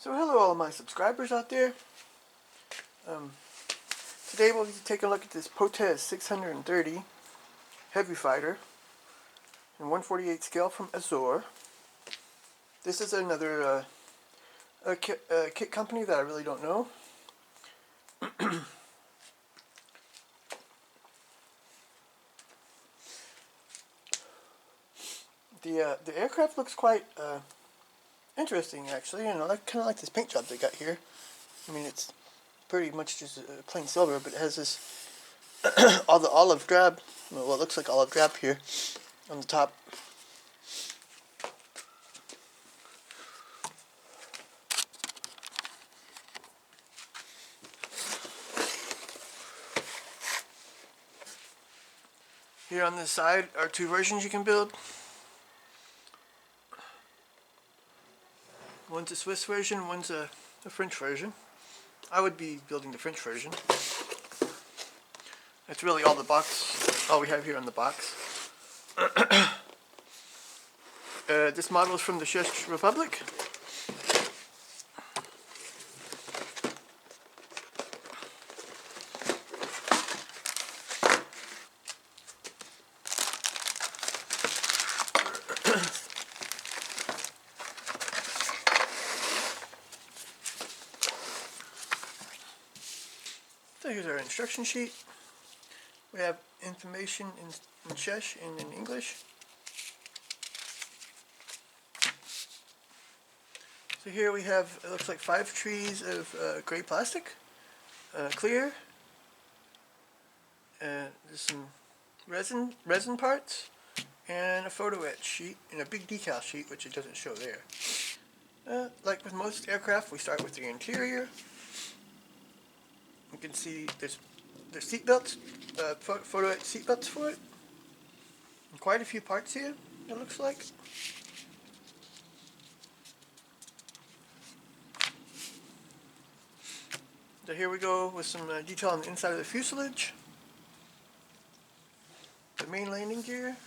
So hello all of my subscribers out there. Today we'll be taking a look at this Potez 630 heavy fighter in 1/48 scale from Azur. This is another kit company that I really don't know. The aircraft looks quite interesting, actually. I kind of like this paint job they got here. I mean, it's pretty much just plain silver, but it has this all the olive drab, well, it looks like olive drab here on the top. Here on this side are two versions you can build. One's a Swiss version, one's a French version. I would be building the French version. That's really all we have here on the box. This model is from the Czech Republic. So here's our instruction sheet. We have information in Czech and in English. So here we have, it looks like 5 trees of gray plastic, clear. There's some resin parts, and a photo etch sheet, and a big decal sheet, which it doesn't show there. Like with most aircraft, we start with the interior. You can see there's seat belts, photo etch seat belts for it. And quite a few parts here, it looks like. So here we go with some detail on the inside of the fuselage. The main landing gear.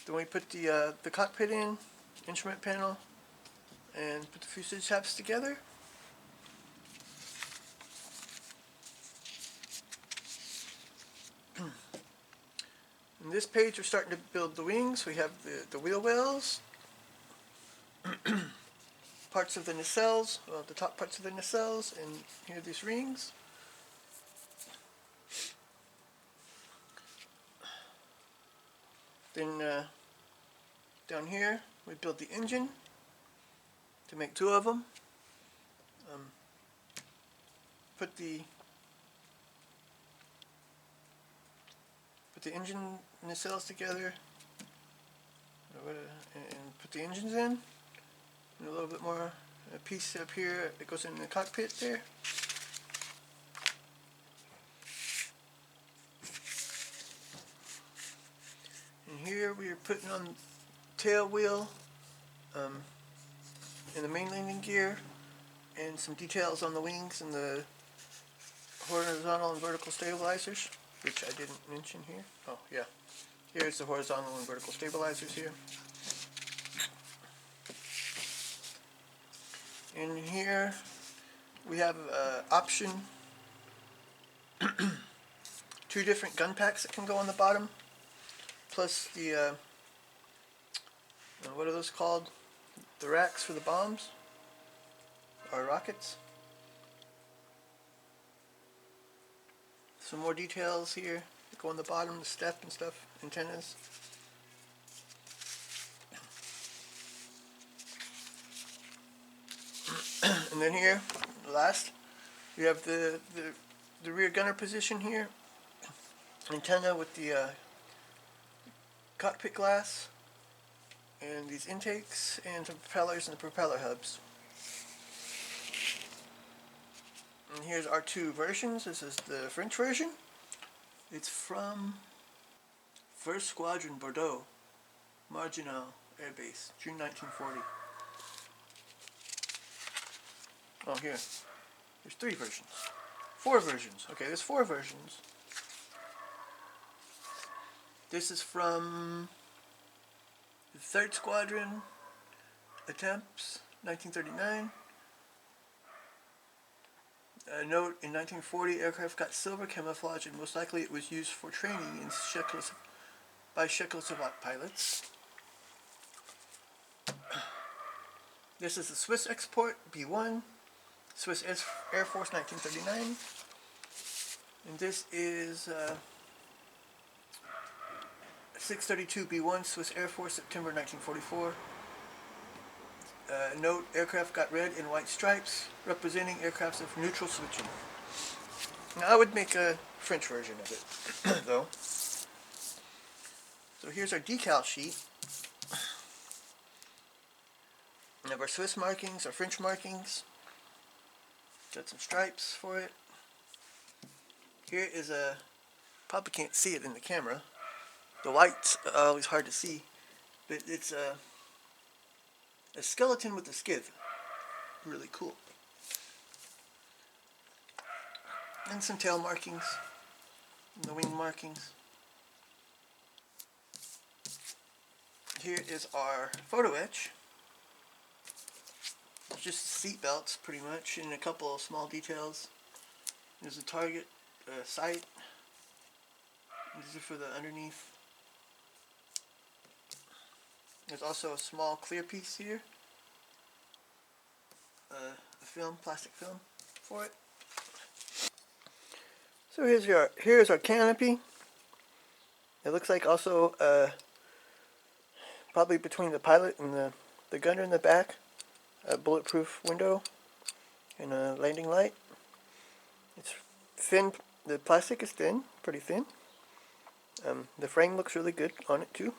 Then we put the cockpit in, instrument panel, and put the fuselage tabs together. In this page we're starting to build the wings. We have the wheel wells, parts of the nacelles, well, the top parts of the nacelles, and here are these rings. Then down here we build the engine to make 2 of them. Put the engine nacelles together, and put the engines in. And a little bit more, a piece up here that goes in the cockpit there. And here we are putting on tail wheel, and the main landing gear, and some details on the wings and the horizontal and vertical stabilizers, which I didn't mention here. Oh yeah, here's the horizontal and vertical stabilizers here. And here we have option 2 different gun packs that can go on the bottom, plus the what are those called? The racks for the bombs or rockets. Some more details here that go on the bottom, the step and stuff, antennas. And then here, last, we have the rear gunner position here, antenna with the cockpit glass, and these intakes, and some propellers and propeller hubs. And here's our 2 versions. This is the French version. It's from 1st Squadron Bordeaux, Marginal Air Base, June 1940. Oh, here. There's 3 versions. 4 versions. Okay, there's 4 versions. This is from the 3rd Squadron attempts 1939. Note, in 1940, aircraft got silver camouflage, and most likely it was used for training in by Czechoslovak pilots. This is the Swiss export, B1, Swiss Air Force, 1939. And this is 632 B1, Swiss Air Force, September 1944. Note, aircraft got red and white stripes, representing aircrafts of neutral switching. Now, I would make a French version of it, though. So here's our decal sheet. We have our Swiss markings, our French markings. Got some stripes for it. Here is a, probably can't see it in the camera. The white's always hard to see, but it's a skeleton with a skiff. Really cool. And some tail markings, and the wing markings. Here is our photo etch. It's just seat belts, pretty much, and a couple of small details. There's a target sight. These are for the underneath. There's also a small clear piece here. A film, plastic film for it. So here's our canopy. It looks like also probably between the pilot and the gunner in the back, a bulletproof window and a landing light. It's thin. The plastic is thin, pretty thin. The frame looks really good on it too.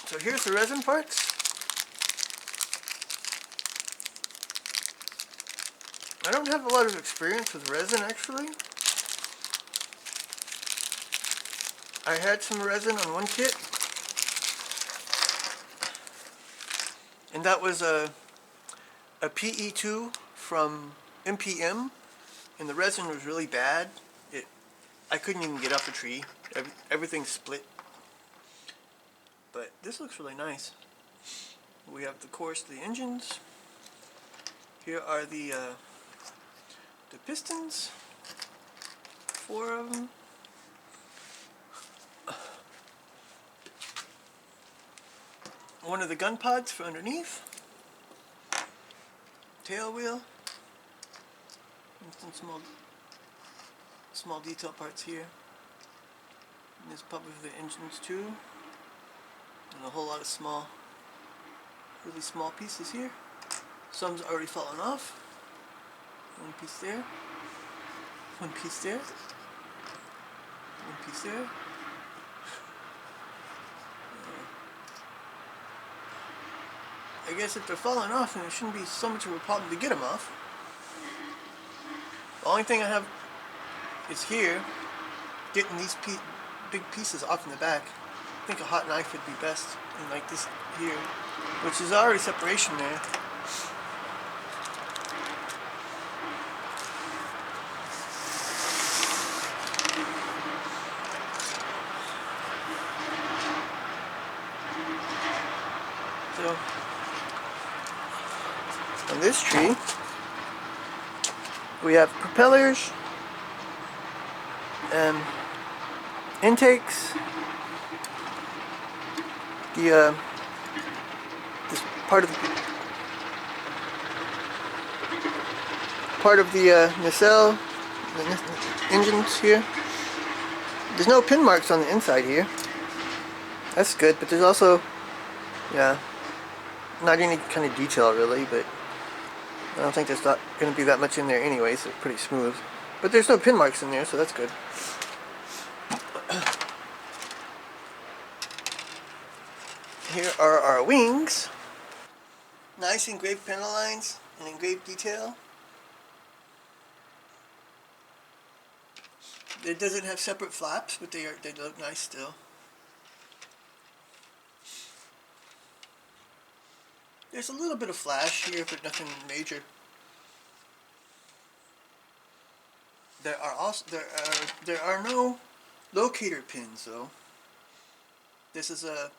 So here's the resin parts. I don't have a lot of experience with resin, actually. I had some resin on one kit, and that was a PE2 from MPM, and the resin was really bad. I couldn't even get up a tree. Everything split. But this looks really nice. We have, of course, the engines. Here are the pistons. 4 of them. One of the gun pods for underneath. Tail wheel. And some small detail parts here. And there's probably the engines too. And a whole lot of really small pieces here. Some's already fallen off. One piece there. One piece there. One piece there. I guess if they're falling off, then it shouldn't be so much of a problem to get them off. The only thing I have is here, getting these big pieces off in the back. I think a hot knife would be best, and like this here, which is already separation there. So, on this tree, we have propellers, intakes, this part of the nacelle, the engines here. There's no pin marks on the inside here. That's good, but there's also, yeah, not any kind of detail really, but I don't think there's not going to be that much in there anyway, so it's pretty smooth. But there's no pin marks in there, so that's good. Here are our wings. Nice engraved panel lines and engraved detail. It doesn't have separate flaps, but they look nice still. There's a little bit of flash here, but nothing major. There are no locator pins though. This is a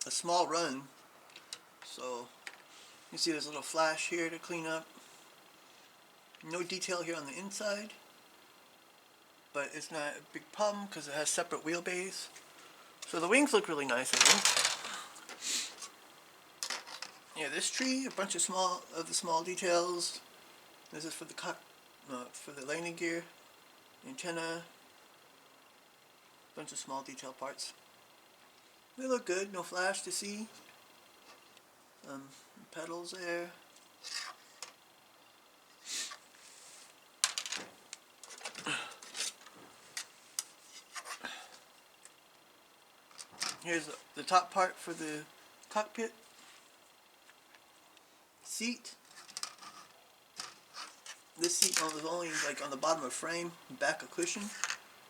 a small run, so you see there's a little flash here to clean up. No detail here on the inside, but it's not a big problem because it has separate wheelbase. So the wings look really nice, I think. Yeah, this tree, a bunch of the small details. This is for the for the landing gear, antenna, bunch of small detail parts. They look good, no flash to see. Pedals there. Here's the top part for the cockpit seat. This seat is only like on the bottom of the frame, back a cushion.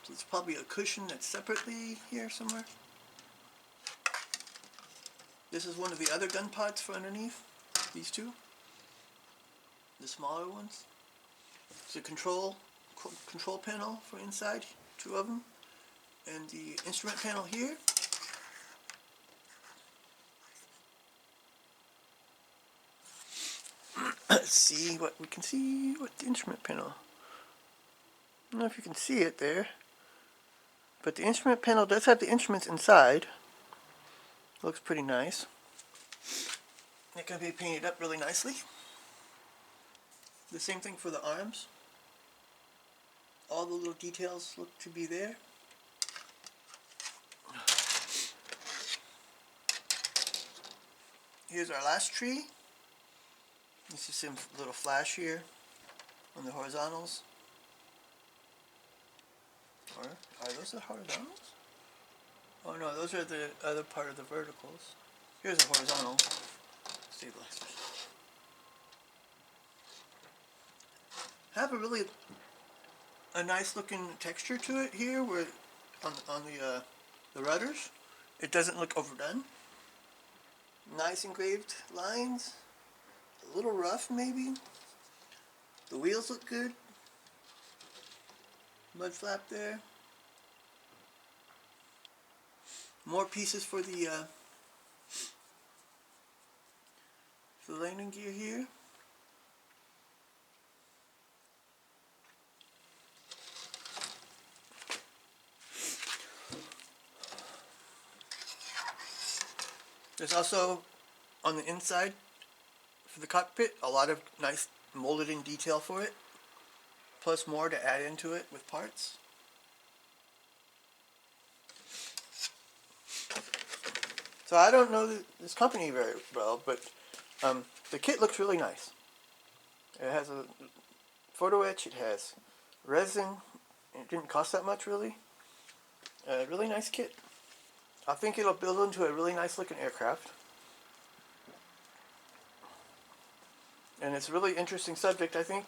So it's probably a cushion that's separately here somewhere. This is one of the other gun pods for underneath. These two, the smaller ones. It's a control panel for inside, two of them, and the instrument panel here. Let's see what we can see with the instrument panel. I don't know if you can see it there, but the instrument panel does have the instruments inside. Looks pretty nice. It can be painted up really nicely. The same thing for the arms. All the little details look to be there. Here's our last tree. You see some little flash here on the horizontals. Or are those the horizontals? Oh no, those are the other part of the verticals. Here's a horizontal stabilizers. Have a nice looking texture to it here, where on the rudders. It doesn't look overdone. Nice engraved lines. A little rough maybe. The wheels look good. Mud flap there. More pieces for the landing gear here. There's also on the inside for the cockpit a lot of nice molded in detail for it, plus more to add into it with parts. So I don't know this company very well, but the kit looks really nice. It has a photo etch, it has resin, it didn't cost that much really. A really nice kit. I think it'll build into a really nice looking aircraft. And it's a really interesting subject, I think.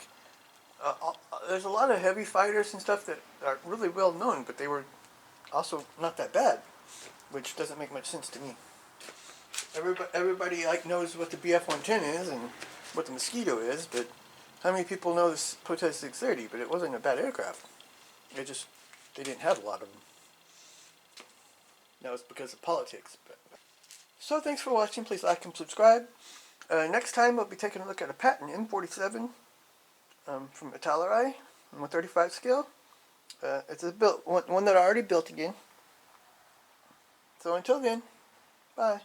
There's a lot of heavy fighters and stuff that are really well known, but they were also not that bad, which doesn't make much sense to me. Everybody knows what the Bf-110 is and what the Mosquito is, but how many people know this Potez 630? But it wasn't a bad aircraft. They didn't have a lot of them. That was because of politics. So thanks for watching. Please like and subscribe. Next time we'll be taking a look at a Patton M47 from Italeri, 135 scale. It's a one that I already built again. So until then, bye.